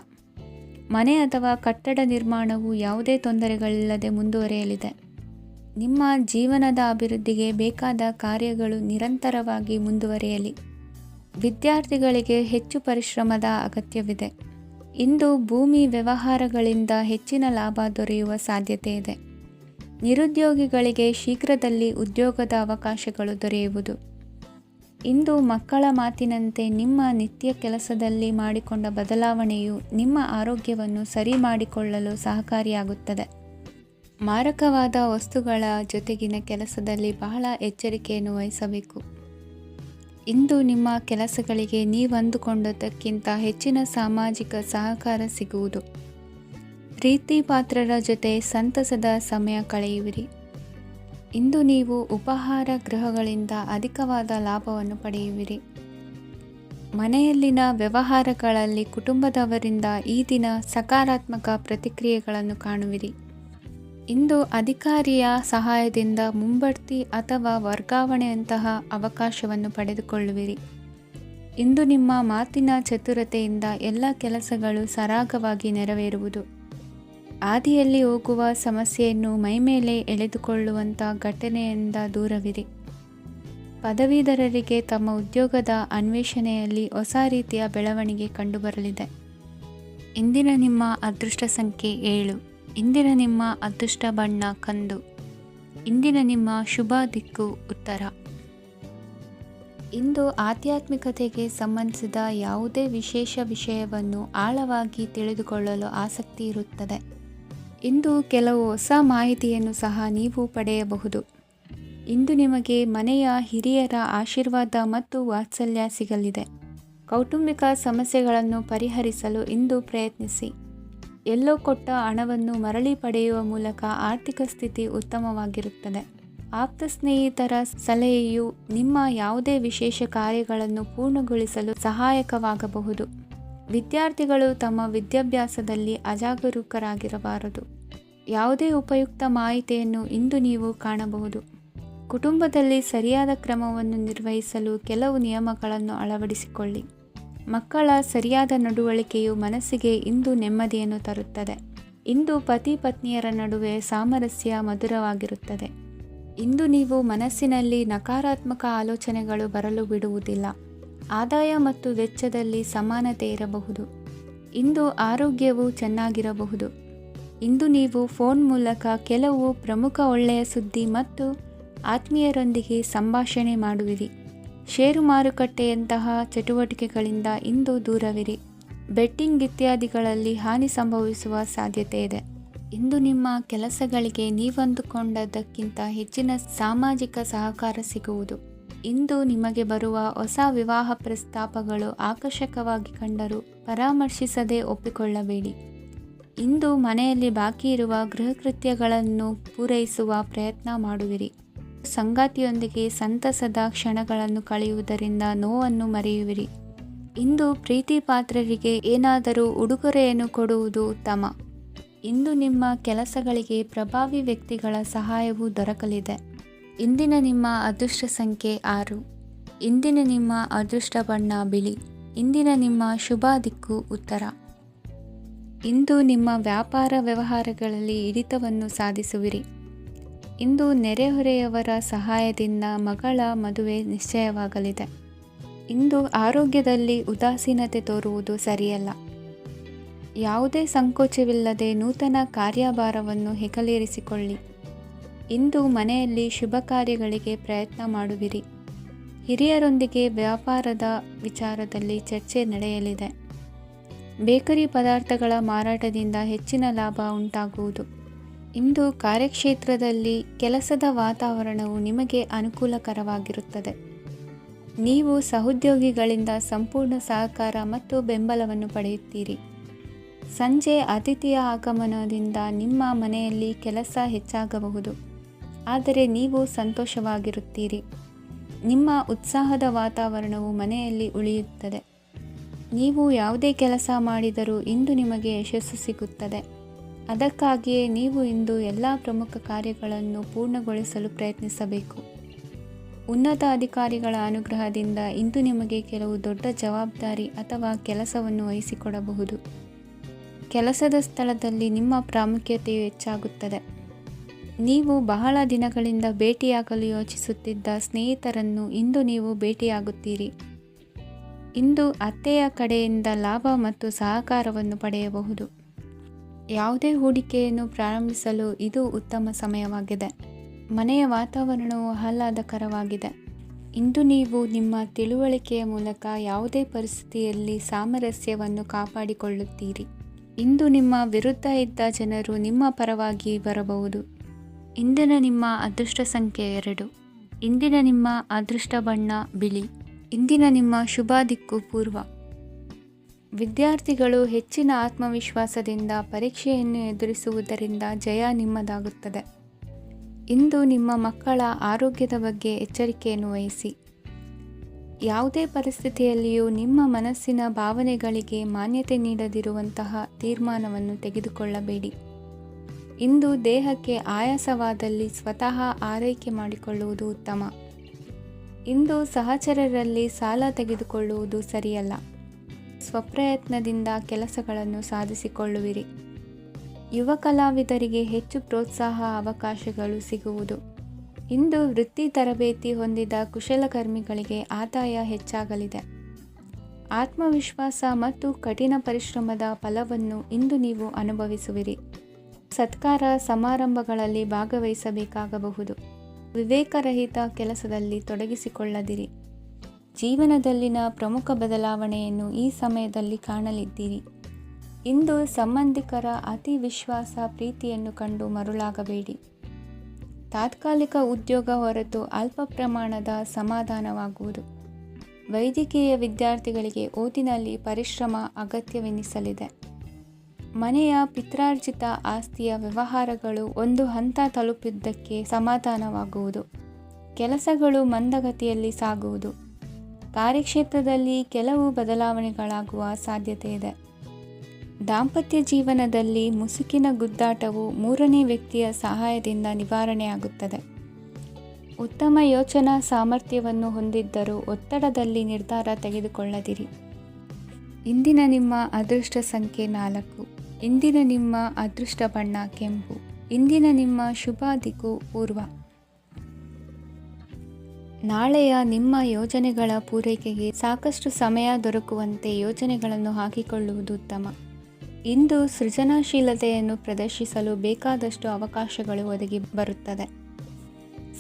ಮನೆ ಅಥವಾ ಕಟ್ಟಡ ನಿರ್ಮಾಣವು ಯಾವುದೇ ತೊಂದರೆಗಳಿಲ್ಲದೆ ಮುಂದುವರಿಯಲಿದೆ. ನಿಮ್ಮ ಜೀವನದ ಅಭಿವೃದ್ಧಿಗೆ ಬೇಕಾದ ಕಾರ್ಯಗಳು ನಿರಂತರವಾಗಿ ಮುಂದುವರಿಯಲಿ. ವಿದ್ಯಾರ್ಥಿಗಳಿಗೆ ಹೆಚ್ಚು ಪರಿಶ್ರಮದ ಅಗತ್ಯವಿದೆ. ಇಂದು ಭೂಮಿ ವ್ಯವಹಾರಗಳಿಂದ ಹೆಚ್ಚಿನ ಲಾಭ ದೊರೆಯುವ ಸಾಧ್ಯತೆ ಇದೆ. ನಿರುದ್ಯೋಗಿಗಳಿಗೆ ಶೀಘ್ರದಲ್ಲಿ ಉದ್ಯೋಗದ ಅವಕಾಶಗಳು ದೊರೆಯುವುದು. ಇಂದು ಮಕ್ಕಳ ಮಾತಿನಂತೆ ನಿಮ್ಮ ನಿತ್ಯ ಕೆಲಸದಲ್ಲಿ ಮಾಡಿಕೊಂಡ ಬದಲಾವಣೆಯು ನಿಮ್ಮ ಆರೋಗ್ಯವನ್ನು ಸರಿ ಮಾಡಿಕೊಳ್ಳಲು ಸಹಕಾರಿಯಾಗುತ್ತದೆ. ಮಾರಕವಾದ ವಸ್ತುಗಳ ಜೊತೆಗಿನ ಕೆಲಸದಲ್ಲಿ ಬಹಳ ಎಚ್ಚರಿಕೆಯನ್ನು ವಹಿಸಬೇಕು. ಇಂದು ನಿಮ್ಮ ಕೆಲಸಗಳಿಗೆ ನೀವಂದುಕೊಂಡದ್ದಕ್ಕಿಂತ ಹೆಚ್ಚಿನ ಸಾಮಾಜಿಕ ಸಹಕಾರ ಸಿಗುವುದು. ಪ್ರೀತಿ ಪಾತ್ರರ ಜೊತೆ ಸಂತಸದ ಸಮಯ ಕಳೆಯುವಿರಿ. ಇಂದು ನೀವು ಉಪಹಾರ ಗೃಹಗಳಿಂದ ಅಧಿಕವಾದ ಲಾಭವನ್ನು ಪಡೆಯುವಿರಿ. ಮನೆಯಲ್ಲಿನ ವ್ಯವಹಾರಗಳಲ್ಲಿ ಕುಟುಂಬದವರಿಂದ ಈ ದಿನ ಸಕಾರಾತ್ಮಕ ಪ್ರತಿಕ್ರಿಯೆಗಳನ್ನು ಕಾಣುವಿರಿ. ಇಂದು ಅಧಿಕಾರಿಯ ಸಹಾಯದಿಂದ ಮುಂಬಡ್ತಿ ಅಥವಾ ವರ್ಗಾವಣೆಯಂತಹ ಅವಕಾಶವನ್ನು ಪಡೆದುಕೊಳ್ಳುವಿರಿ. ಇಂದು ನಿಮ್ಮ ಮಾತಿನ ಚತುರತೆಯಿಂದ ಎಲ್ಲ ಕೆಲಸಗಳು ಸರಾಗವಾಗಿ ನೆರವೇರುವುದು. ಹಾದಿಯಲ್ಲಿ ಹೋಗುವ ಸಮಸ್ಯೆಯನ್ನು ಮೈಮೇಲೆ ಎಳೆದುಕೊಳ್ಳುವಂಥ ಘಟನೆಯಿಂದ ದೂರವಿರಿ. ಪದವೀಧರರಿಗೆ ತಮ್ಮ ಉದ್ಯೋಗದ ಅನ್ವೇಷಣೆಯಲ್ಲಿ ಹೊಸ ರೀತಿಯ ಬೆಳವಣಿಗೆ ಕಂಡುಬರಲಿದೆ. ಇಂದಿನ ನಿಮ್ಮ ಅದೃಷ್ಟ ಸಂಖ್ಯೆ 7. ಇಂದಿನ ನಿಮ್ಮ ಅದೃಷ್ಟ ಬಣ್ಣ ಕಂದು. ಇಂದಿನ ನಿಮ್ಮ ಶುಭ ದಿಕ್ಕು ಉತ್ತರ. ಇಂದು ಆಧ್ಯಾತ್ಮಿಕತೆಗೆ ಸಂಬಂಧಿಸಿದ ಯಾವುದೇ ವಿಶೇಷ ವಿಷಯವನ್ನು ಆಳವಾಗಿ ತಿಳಿದುಕೊಳ್ಳಲು ಆಸಕ್ತಿ ಇರುತ್ತದೆ. ಇಂದು ಕೆಲವು ಹೊಸ ಮಾಹಿತಿಯನ್ನು ಸಹ ನೀವು ಪಡೆಯಬಹುದು. ಇಂದು ನಿಮಗೆ ಮನೆಯ ಹಿರಿಯರ ಆಶೀರ್ವಾದ ಮತ್ತು ವಾತ್ಸಲ್ಯ ಸಿಗಲಿದೆ. ಕೌಟುಂಬಿಕ ಸಮಸ್ಯೆಗಳನ್ನು ಪರಿಹರಿಸಲು ಇಂದು ಪ್ರಯತ್ನಿಸಿ. ಎಲ್ಲೋ ಕೊಟ್ಟ ಹಣವನ್ನು ಮರಳಿ ಪಡೆಯುವ ಮೂಲಕ ಆರ್ಥಿಕ ಸ್ಥಿತಿ ಉತ್ತಮವಾಗಿರುತ್ತದೆ. ಆಪ್ತ ಸ್ನೇಹಿತರ ಸಲಹೆಯು ನಿಮ್ಮ ಯಾವುದೇ ವಿಶೇಷ ಕಾರ್ಯಗಳನ್ನು ಪೂರ್ಣಗೊಳಿಸಲು ಸಹಾಯಕವಾಗಬಹುದು. ವಿದ್ಯಾರ್ಥಿಗಳು ತಮ್ಮ ವಿದ್ಯಾಭ್ಯಾಸದಲ್ಲಿ ಅಜಾಗರೂಕರಾಗಿರಬಾರದು. ಯಾವುದೇ ಉಪಯುಕ್ತ ಮಾಹಿತಿಯನ್ನು ಇಂದು ನೀವು ಕಾಣಬಹುದು. ಕುಟುಂಬದಲ್ಲಿ ಸರಿಯಾದ ಕ್ರಮವನ್ನು ನಿರ್ವಹಿಸಲು ಕೆಲವು ನಿಯಮಗಳನ್ನು ಅಳವಡಿಸಿಕೊಳ್ಳಿ. ಮಕ್ಕಳ ಸರಿಯಾದ ನಡವಳಿಕೆಯು ಮನಸ್ಸಿಗೆ ಇಂದು ನೆಮ್ಮದಿಯನ್ನು ತರುತ್ತದೆ. ಇಂದು ಪತಿ ಪತ್ನಿಯರ ನಡುವೆ ಸಾಮರಸ್ಯ ಮಧುರವಾಗಿರುತ್ತದೆ. ಇಂದು ನೀವು ಮನಸ್ಸಿನಲ್ಲಿ ನಕಾರಾತ್ಮಕ ಆಲೋಚನೆಗಳು ಬರಲು ಬಿಡುವುದಿಲ್ಲ. ಆದಾಯ ಮತ್ತು ವೆಚ್ಚದಲ್ಲಿ ಸಮಾನತೆ ಇರಬಹುದು. ಇಂದು ಆರೋಗ್ಯವು ಚೆನ್ನಾಗಿರಬಹುದು. ಇಂದು ನೀವು ಫೋನ್ ಮೂಲಕ ಕೆಲವು ಪ್ರಮುಖ ಒಳ್ಳೆಯ ಸುದ್ದಿ ಮತ್ತು ಆತ್ಮೀಯರೊಂದಿಗೆ ಸಂಭಾಷಣೆ ಮಾಡುವಿರಿ. ಷೇರು ಮಾರುಕಟ್ಟೆಯಂತಹ ಚಟುವಟಿಕೆಗಳಿಂದ ಇಂದು ದೂರವಿರಿ. ಬೆಟ್ಟಿಂಗ್ ಇತ್ಯಾದಿಗಳಲ್ಲಿ ಹಾನಿ ಸಂಭವಿಸುವ ಸಾಧ್ಯತೆ ಇದೆ. ಇಂದು ನಿಮ್ಮ ಕೆಲಸಗಳಿಗೆ ನೀವಂದುಕೊಂಡದ್ದಕ್ಕಿಂತ ಹೆಚ್ಚಿನ ಸಾಮಾಜಿಕ ಸಹಕಾರ ಸಿಗುವುದು. ಇಂದು ನಿಮಗೆ ಬರುವ ಹೊಸ ವಿವಾಹ ಪ್ರಸ್ತಾಪಗಳು ಆಕರ್ಷಕವಾಗಿ ಕಂಡರೂ ಪರಾಮರ್ಶಿಸದೆ ಒಪ್ಪಿಕೊಳ್ಳಬೇಡಿ. ಇಂದು ಮನೆಯಲ್ಲಿ ಬಾಕಿ ಇರುವ ಗೃಹಕೃತ್ಯಗಳನ್ನು ಪೂರೈಸುವ ಪ್ರಯತ್ನ ಮಾಡುವಿರಿ. ಸಂಗಾತಿಯೊಂದಿಗೆ ಸಂತಸದ ಕ್ಷಣಗಳನ್ನು ಕಳೆಯುವುದರಿಂದ ನೋವನ್ನು ಮರೆಯುವಿರಿ. ಇಂದು ಪ್ರೀತಿ ಪಾತ್ರರಿಗೆ ಏನಾದರೂ ಉಡುಗೊರೆಯನ್ನು ಕೊಡುವುದು ಉತ್ತಮ. ಇಂದು ನಿಮ್ಮ ಕೆಲಸಗಳಿಗೆ ಪ್ರಭಾವಿ ವ್ಯಕ್ತಿಗಳ ಸಹಾಯವು ದೊರಕಲಿದೆ. ಇಂದಿನ ನಿಮ್ಮ ಅದೃಷ್ಟ ಸಂಖ್ಯೆ 6. ಇಂದಿನ ನಿಮ್ಮ ಅದೃಷ್ಟ ಬಣ್ಣ ಬಿಳಿ. ಇಂದಿನ ನಿಮ್ಮ ಶುಭ ದಿಕ್ಕು ಉತ್ತರ. ಇಂದು ನಿಮ್ಮ ವ್ಯಾಪಾರ ವ್ಯವಹಾರಗಳಲ್ಲಿ ಹಿಡಿತವನ್ನು ಸಾಧಿಸುವಿರಿ. ಇಂದು ನೆರೆಹೊರೆಯವರ ಸಹಾಯದಿಂದ ಮಗಳ ಮದುವೆ ನಿಶ್ಚಯವಾಗಲಿದೆ. ಇಂದು ಆರೋಗ್ಯದಲ್ಲಿ ಉದಾಸೀನತೆ ತೋರುವುದು ಸರಿಯಲ್ಲ. ಯಾವುದೇ ಸಂಕೋಚವಿಲ್ಲದೆ ನೂತನ ಕಾರ್ಯಭಾರವನ್ನು ಹೆಗಲೇರಿಸಿಕೊಳ್ಳಿ. ಇಂದು ಮನೆಯಲ್ಲಿ ಶುಭ ಕಾರ್ಯಗಳಿಗೆ ಪ್ರಯತ್ನ ಮಾಡುವಿರಿ. ಹಿರಿಯರೊಂದಿಗೆ ವ್ಯಾಪಾರದ ವಿಚಾರದಲ್ಲಿ ಚರ್ಚೆ ನಡೆಯಲಿದೆ. ಬೇಕರಿ ಪದಾರ್ಥಗಳ ಮಾರಾಟದಿಂದ ಹೆಚ್ಚಿನ ಲಾಭ ಉಂಟಾಗುವುದು. ಇಂದು ಕಾರ್ಯಕ್ಷೇತ್ರದಲ್ಲಿ ಕೆಲಸದ ವಾತಾವರಣವು ನಿಮಗೆ ಅನುಕೂಲಕರವಾಗಿರುತ್ತದೆ. ನೀವು ಸಹೋದ್ಯೋಗಿಗಳಿಂದ ಸಂಪೂರ್ಣ ಸಹಕಾರ ಮತ್ತು ಬೆಂಬಲವನ್ನು ಪಡೆಯುತ್ತೀರಿ. ಸಂಜೆ ಅತಿಥಿಯ ಆಗಮನದಿಂದ ನಿಮ್ಮ ಮನೆಯಲ್ಲಿ ಕೆಲಸ ಹೆಚ್ಚಾಗಬಹುದು, ಆದರೆ ನೀವು ಸಂತೋಷವಾಗಿರುತ್ತೀರಿ. ನಿಮ್ಮ ಉತ್ಸಾಹದ ವಾತಾವರಣವು ಮನೆಯಲ್ಲಿ ಉಳಿಯುತ್ತದೆ. ನೀವು ಯಾವುದೇ ಕೆಲಸ ಮಾಡಿದರೂ ಇಂದು ನಿಮಗೆ ಯಶಸ್ಸು ಸಿಗುತ್ತದೆ. ಅದಕ್ಕಾಗಿಯೇ ನೀವು ಇಂದು ಎಲ್ಲ ಪ್ರಮುಖ ಕಾರ್ಯಗಳನ್ನು ಪೂರ್ಣಗೊಳಿಸಲು ಪ್ರಯತ್ನಿಸಬೇಕು. ಉನ್ನತ ಅಧಿಕಾರಿಗಳ ಅನುಗ್ರಹದಿಂದ ಇಂದು ನಿಮಗೆ ಕೆಲವು ದೊಡ್ಡ ಜವಾಬ್ದಾರಿ ಅಥವಾ ಕೆಲಸವನ್ನು ವಹಿಸಿಕೊಡಬಹುದು. ಕೆಲಸದ ಸ್ಥಳದಲ್ಲಿ ನಿಮ್ಮ ಪ್ರಾಮುಖ್ಯತೆಯು ಹೆಚ್ಚಾಗುತ್ತದೆ. ನೀವು ಬಹಳ ದಿನಗಳಿಂದ ಭೇಟಿಯಾಗಲು ಯೋಚಿಸುತ್ತಿದ್ದ ಸ್ನೇಹಿತರನ್ನು ಇಂದು ನೀವು ಭೇಟಿಯಾಗುತ್ತೀರಿ. ಇಂದು ಅತ್ತೆಯ ಕಡೆಯಿಂದ ಲಾಭ ಮತ್ತು ಸಹಕಾರವನ್ನು ಪಡೆಯಬಹುದು. ಯಾವುದೇ ಹೂಡಿಕೆಯನ್ನು ಪ್ರಾರಂಭಿಸಲು ಇದು ಉತ್ತಮ ಸಮಯವಾಗಿದೆ. ಮನೆಯ ವಾತಾವರಣವು ಆಹ್ಲಾದಕರವಾಗಿದೆ. ಇಂದು ನೀವು ನಿಮ್ಮ ತಿಳುವಳಿಕೆಯ ಮೂಲಕ ಯಾವುದೇ ಪರಿಸ್ಥಿತಿಯಲ್ಲಿ ಸಾಮರಸ್ಯವನ್ನು ಕಾಪಾಡಿಕೊಳ್ಳುತ್ತೀರಿ. ಇಂದು ನಿಮ್ಮ ವಿರುದ್ಧ ಇದ್ದ ಜನರು ನಿಮ್ಮ ಪರವಾಗಿ ಬರಬಹುದು. ಇಂದಿನ ನಿಮ್ಮ ಅದೃಷ್ಟ ಸಂಖ್ಯೆ 2. ಇಂದಿನ ನಿಮ್ಮ ಅದೃಷ್ಟ ಬಣ್ಣ ಬಿಳಿ. ಇಂದಿನ ನಿಮ್ಮ ಶುಭ ದಿಕ್ಕು ಪೂರ್ವ. ವಿದ್ಯಾರ್ಥಿಗಳು ಹೆಚ್ಚಿನ ಆತ್ಮವಿಶ್ವಾಸದಿಂದ ಪರೀಕ್ಷೆಯನ್ನು ಎದುರಿಸುವುದರಿಂದ ಜಯ ನಿಮ್ಮದಾಗುತ್ತದೆ. ಇಂದು ನಿಮ್ಮ ಮಕ್ಕಳ ಆರೋಗ್ಯದ ಬಗ್ಗೆ ಎಚ್ಚರಿಕೆಯನ್ನು ವಹಿಸಿ. ಯಾವುದೇ ಪರಿಸ್ಥಿತಿಯಲ್ಲಿಯೂ ನಿಮ್ಮ ಮನಸ್ಸಿನ ಭಾವನೆಗಳಿಗೆ ಮಾನ್ಯತೆ ನೀಡದಿರುವಂತಹ ತೀರ್ಮಾನವನ್ನು ತೆಗೆದುಕೊಳ್ಳಬೇಡಿ. ಇಂದು ದೇಹಕ್ಕೆ ಆಯಾಸವಾದಲ್ಲಿ ಸ್ವತಃ ಆರೈಕೆ ಮಾಡಿಕೊಳ್ಳುವುದು ಉತ್ತಮ. ಇಂದು ಸಹಚರರಲ್ಲಿ ಸಾಲ ತೆಗೆದುಕೊಳ್ಳುವುದು ಸರಿಯಲ್ಲ. ಸ್ವಪ್ರಯತ್ನದಿಂದ ಕೆಲಸಗಳನ್ನು ಸಾಧಿಸಿಕೊಳ್ಳುವಿರಿ. ಯುವ ಕಲಾವಿದರಿಗೆ ಹೆಚ್ಚು ಪ್ರೋತ್ಸಾಹ ಅವಕಾಶಗಳು ಸಿಗುವುದು. ಇಂದು ವೃತ್ತಿ ತರಬೇತಿ ಹೊಂದಿದ ಕುಶಲಕರ್ಮಿಗಳಿಗೆ ಆದಾಯ ಹೆಚ್ಚಾಗಲಿದೆ. ಆತ್ಮವಿಶ್ವಾಸ ಮತ್ತು ಕಠಿಣ ಪರಿಶ್ರಮದ ಫಲವನ್ನು ಇಂದು ನೀವು ಅನುಭವಿಸುವಿರಿ. ಸತ್ಕಾರ ಸಮಾರಂಭಗಳಲ್ಲಿ ಭಾಗವಹಿಸಬೇಕಾಗಬಹುದು. ವಿವೇಕರಹಿತ ಕೆಲಸದಲ್ಲಿ ತೊಡಗಿಸಿಕೊಳ್ಳದಿರಿ. ಜೀವನದಲ್ಲಿನ ಪ್ರಮುಖ ಬದಲಾವಣೆಯನ್ನು ಈ ಸಮಯದಲ್ಲಿ ಕಾಣಲಿದ್ದೀರಿ. ಇಂದು ಸಂಬಂಧಿಕರ ಅತಿ ವಿಶ್ವಾಸ ಪ್ರೀತಿಯನ್ನು ಕಂಡು ಮರುಳಾಗಬೇಡಿ. ತಾತ್ಕಾಲಿಕ ಉದ್ಯೋಗ ಹೊರತು ಅಲ್ಪ ಪ್ರಮಾಣದ ಸಮಾಧಾನವಾಗುವುದು. ವೈದ್ಯಕೀಯ ವಿದ್ಯಾರ್ಥಿಗಳಿಗೆ ಓದಿನಲ್ಲಿ ಪರಿಶ್ರಮ ಅಗತ್ಯವೆನಿಸಲಿದೆ. ಮನೆಯ ಪಿತ್ರಾರ್ಜಿತ ಆಸ್ತಿಯ ವ್ಯವಹಾರಗಳು ಒಂದು ಹಂತ ತಲುಪಿದ್ದಕ್ಕೆ ಸಮಾಧಾನವಾಗುವುದು. ಕೆಲಸಗಳು ಮಂದಗತಿಯಲ್ಲಿ ಸಾಗುವುದು. ಕಾರ್ಯಕ್ಷೇತ್ರದಲ್ಲಿ ಕೆಲವು ಬದಲಾವಣೆಗಳಾಗುವ ಸಾಧ್ಯತೆ ಇದೆ. ದಾಂಪತ್ಯ ಜೀವನದಲ್ಲಿ ಮುಸುಕಿನ ಗುದ್ದಾಟವು ಮೂರನೇ ವ್ಯಕ್ತಿಯ ಸಹಾಯದಿಂದ ನಿವಾರಣೆಯಾಗುತ್ತದೆ. ಉತ್ತಮ ಯೋಚನಾ ಸಾಮರ್ಥ್ಯವನ್ನು ಹೊಂದಿದ್ದರೂ ಒತ್ತಡದಲ್ಲಿ ನಿರ್ಧಾರ ತೆಗೆದುಕೊಳ್ಳದಿರಿ. ಇಂದಿನ ನಿಮ್ಮ ಅದೃಷ್ಟ ಸಂಖ್ಯೆ 4. ಇಂದಿನ ನಿಮ್ಮ ಅದೃಷ್ಟ ಬಣ್ಣ ಕೆಂಪು. ಇಂದಿನ ನಿಮ್ಮ ಶುಭ ದಿಕ್ಕು ಪೂರ್ವ. ನಾಳೆಯ ನಿಮ್ಮ ಯೋಜನೆಗಳ ಪೂರೈಕೆಗೆ ಸಾಕಷ್ಟು ಸಮಯ ದೊರಕುವಂತೆ ಯೋಜನೆಗಳನ್ನು ಹಾಕಿಕೊಳ್ಳುವುದು ಉತ್ತಮ. ಇಂದು ಸೃಜನಶೀಲತೆಯನ್ನು ಪ್ರದರ್ಶಿಸಲು ಬೇಕಾದಷ್ಟು ಅವಕಾಶಗಳು ಒದಗಿ ಬರುತ್ತದೆ.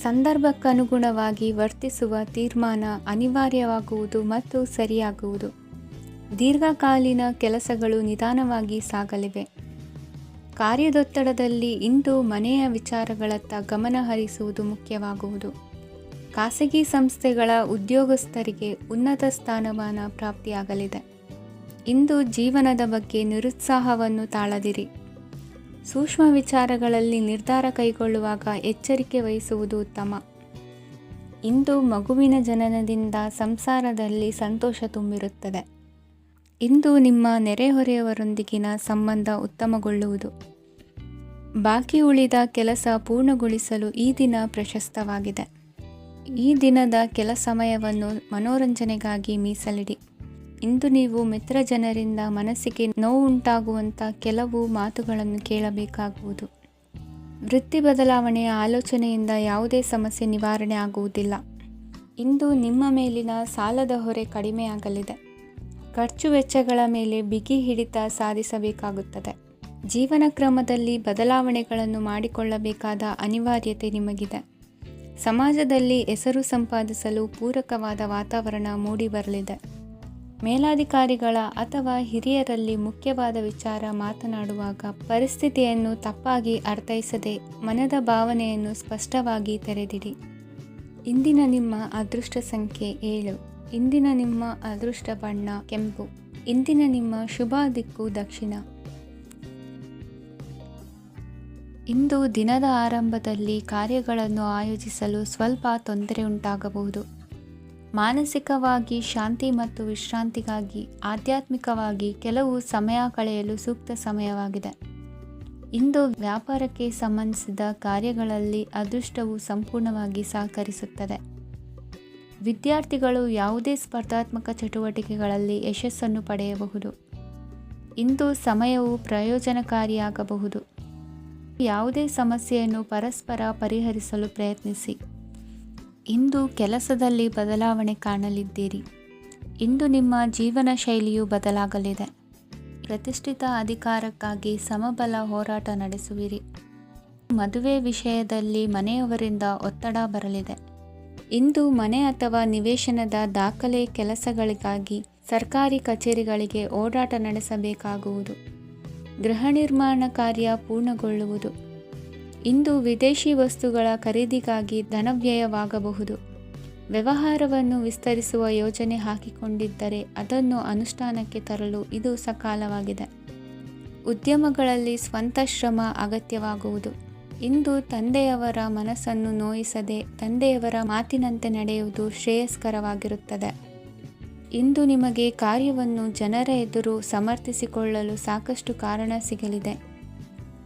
ಸಂದರ್ಭಕ್ಕನುಗುಣವಾಗಿ ವರ್ತಿಸುವ ತೀರ್ಮಾನ ಅನಿವಾರ್ಯವಾಗುವುದು ಮತ್ತು ಸರಿಯಾಗುವುದು. ದೀರ್ಘಕಾಲೀನ ಕೆಲಸಗಳು ನಿಧಾನವಾಗಿ ಸಾಗಲಿವೆ. ಕಾರ್ಯದೊತ್ತಡದಲ್ಲಿ ಇಂದು ಮನೆಯ ವಿಚಾರಗಳತ್ತ ಗಮನ ಹರಿಸುವುದು ಮುಖ್ಯವಾಗುವುದು. ಖಾಸಗಿ ಸಂಸ್ಥೆಗಳ ಉದ್ಯೋಗಸ್ಥರಿಗೆ ಉನ್ನತ ಸ್ಥಾನಮಾನ ಪ್ರಾಪ್ತಿಯಾಗಲಿದೆ. ಇಂದು ಜೀವನದ ಬಗ್ಗೆ ನಿರುತ್ಸಾಹವನ್ನು ತಾಳದಿರಿ. ಸೂಕ್ಷ್ಮ ವಿಚಾರಗಳಲ್ಲಿ ನಿರ್ಧಾರ ಕೈಗೊಳ್ಳುವಾಗ ಎಚ್ಚರಿಕೆ ವಹಿಸುವುದು ಉತ್ತಮ. ಇಂದು ಮಗುವಿನ ಜನನದಿಂದ ಸಂಸಾರದಲ್ಲಿ ಸಂತೋಷ ತುಂಬಿರುತ್ತದೆ. ಇಂದು ನಿಮ್ಮ ನೆರೆಹೊರೆಯವರೊಂದಿಗಿನ ಸಂಬಂಧ ಉತ್ತಮಗೊಳ್ಳುವುದು. ಬಾಕಿ ಉಳಿದ ಕೆಲಸ ಪೂರ್ಣಗೊಳಿಸಲು ಈ ದಿನ ಪ್ರಶಸ್ತವಾಗಿದೆ. ಈ ದಿನದ ಕೆಲ ಸಮಯವನ್ನು ಮನೋರಂಜನೆಗಾಗಿ ಮೀಸಲಿಡಿ. ಇಂದು ನೀವು ಮಿತ್ರ ಜನರಿಂದ ಮನಸ್ಸಿಗೆ ನೋವುಂಟಾಗುವಂಥ ಕೆಲವು ಮಾತುಗಳನ್ನು ಕೇಳಬೇಕಾಗುವುದು. ವೃತ್ತಿ ಬದಲಾವಣೆಯ ಆಲೋಚನೆಯಿಂದ ಯಾವುದೇ ಸಮಸ್ಯೆ ನಿವಾರಣೆ ಆಗುವುದಿಲ್ಲ. ಇಂದು ನಿಮ್ಮ ಮೇಲಿನ ಸಾಲದ ಹೊರೆ ಕಡಿಮೆಯಾಗಲಿದೆ. ಖರ್ಚು ವೆಚ್ಚಗಳ ಮೇಲೆ ಬಿಗಿ ಹಿಡಿತ ಸಾಧಿಸಬೇಕಾಗುತ್ತದೆ. ಜೀವನ ಕ್ರಮದಲ್ಲಿ ಬದಲಾವಣೆಗಳನ್ನು ಮಾಡಿಕೊಳ್ಳಬೇಕಾದ ಅನಿವಾರ್ಯತೆ ನಿಮಗಿದೆ. ಸಮಾಜದಲ್ಲಿ ಹೆಸರು ಸಂಪಾದಿಸಲು ಪೂರಕವಾದ ವಾತಾವರಣ ಮೂಡಿಬರಲಿದೆ. ಮೇಲಾಧಿಕಾರಿಗಳ ಅಥವಾ ಹಿರಿಯರಲ್ಲಿ ಮುಖ್ಯವಾದ ವಿಚಾರ ಮಾತನಾಡುವಾಗ ಪರಿಸ್ಥಿತಿಯನ್ನು ತಪ್ಪಾಗಿ ಅರ್ಥೈಸದೆ ಮನದ ಭಾವನೆಯನ್ನು ಸ್ಪಷ್ಟವಾಗಿ ತೆರೆದಿಡಿ. ಇಂದಿನ ನಿಮ್ಮ ಅದೃಷ್ಟ ಸಂಖ್ಯೆ 7. ಇಂದಿನ ನಿಮ್ಮ ಅದೃಷ್ಟ ಬಣ್ಣ ಕೆಂಪು. ಇಂದಿನ ನಿಮ್ಮ ಶುಭ ದಿಕ್ಕು ದಕ್ಷಿಣ. ಇಂದು ದಿನದ ಆರಂಭದಲ್ಲಿ ಕಾರ್ಯಗಳನ್ನು ಆಯೋಜಿಸಲು ಸ್ವಲ್ಪ ತೊಂದರೆ ಉಂಟಾಗಬಹುದು. ಮಾನಸಿಕವಾಗಿ ಶಾಂತಿ ಮತ್ತು ವಿಶ್ರಾಂತಿಗಾಗಿ ಆಧ್ಯಾತ್ಮಿಕವಾಗಿ ಕೆಲವು ಸಮಯ ಕಳೆಯಲು ಸೂಕ್ತ ಸಮಯವಾಗಿದೆ. ಇಂದು ವ್ಯಾಪಾರಕ್ಕೆ ಸಂಬಂಧಿಸಿದ ಕಾರ್ಯಗಳಲ್ಲಿ ಅದೃಷ್ಟವು ಸಂಪೂರ್ಣವಾಗಿ ಸಹಕರಿಸುತ್ತದೆ. ವಿದ್ಯಾರ್ಥಿಗಳು ಯಾವುದೇ ಸ್ಪರ್ಧಾತ್ಮಕ ಚಟುವಟಿಕೆಗಳಲ್ಲಿ ಯಶಸ್ಸನ್ನು ಪಡೆಯಬಹುದು. ಇಂದು ಸಮಯವು ಪ್ರಯೋಜನಕಾರಿಯಾಗಬಹುದು. ಯಾವುದೇ ಸಮಸ್ಯೆಯನ್ನು ಪರಸ್ಪರ ಪರಿಹರಿಸಲು ಪ್ರಯತ್ನಿಸಿ. ಇಂದು ಕೆಲಸದಲ್ಲಿ ಬದಲಾವಣೆ ಕಾಣಲಿದ್ದೀರಿ. ಇಂದು ನಿಮ್ಮ ಜೀವನ ಶೈಲಿಯು ಬದಲಾಗಲಿದೆ. ಪ್ರತಿಷ್ಠಿತ ಅಧಿಕಾರಕ್ಕಾಗಿ ಸಮಬಲ ಹೋರಾಟ ನಡೆಸುವಿರಿ. ಮದುವೆ ವಿಷಯದಲ್ಲಿ ಮನೆಯವರಿಂದ ಒತ್ತಡ ಬರಲಿದೆ. ಇಂದು ಮನೆ ಅಥವಾ ನಿವೇಶನದ ದಾಖಲೆ ಕೆಲಸಗಳಿಗಾಗಿ ಸರ್ಕಾರಿ ಕಚೇರಿಗಳಿಗೆ ಓಡಾಟ ನಡೆಸಬೇಕಾಗುವುದು. ಗೃಹ ನಿರ್ಮಾಣ ಕಾರ್ಯ ಪೂರ್ಣಗೊಳ್ಳುವುದು. ಇಂದು ವಿದೇಶಿ ವಸ್ತುಗಳ ಖರೀದಿಗಾಗಿ ಧನವ್ಯಯವಾಗಬಹುದು. ವ್ಯವಹಾರವನ್ನು ವಿಸ್ತರಿಸುವ ಯೋಜನೆ ಹಾಕಿಕೊಂಡಿದ್ದರೆ ಅದನ್ನು ಅನುಷ್ಠಾನಕ್ಕೆ ತರಲು ಇದು ಸಕಾಲವಾಗಿದೆ. ಉದ್ಯಮಗಳಲ್ಲಿ ಸ್ವಂತ ಶ್ರಮ ಅಗತ್ಯವಾಗುವುದು. ಇಂದು ತಂದೆಯವರ ಮನಸ್ಸನ್ನು ನೋಯಿಸದೆ ತಂದೆಯವರ ಮಾತಿನಂತೆ ನಡೆಯುವುದು ಶ್ರೇಯಸ್ಕರವಾಗಿರುತ್ತದೆ. ಇಂದು ನಿಮಗೆ ಕಾರ್ಯವನ್ನು ಜನರ ಎದುರು ಸಮರ್ಥಿಸಿಕೊಳ್ಳಲು ಸಾಕಷ್ಟು ಕಾರಣ ಸಿಗಲಿದೆ.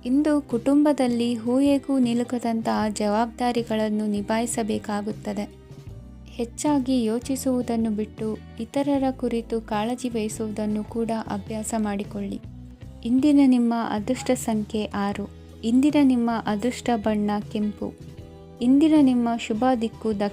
ಇಂದು ಕುಟುಂಬದಲ್ಲಿ ಹೂಯೆಗೂ ನಿಲುಕದಂತಹ ಜವಾಬ್ದಾರಿಗಳನ್ನು ನಿಭಾಯಿಸಬೇಕಾಗುತ್ತದೆ. ಹೆಚ್ಚಾಗಿ ಯೋಚಿಸುವುದನ್ನು ಬಿಟ್ಟು ಇತರರ ಕುರಿತು ಕಾಳಜಿ ವಹಿಸುವುದನ್ನು ಕೂಡ ಅಭ್ಯಾಸ ಮಾಡಿಕೊಳ್ಳಿ. ಇಂದಿನ ನಿಮ್ಮ ಅದೃಷ್ಟ ಸಂಖ್ಯೆ 6. ಇಂದಿನ ನಿಮ್ಮ ಅದೃಷ್ಟ ಬಣ್ಣ ಕೆಂಪು. ಇಂದಿನ ನಿಮ್ಮ ಶುಭ ದಿಕ್ಕು ದಕ್ಷಿಣ.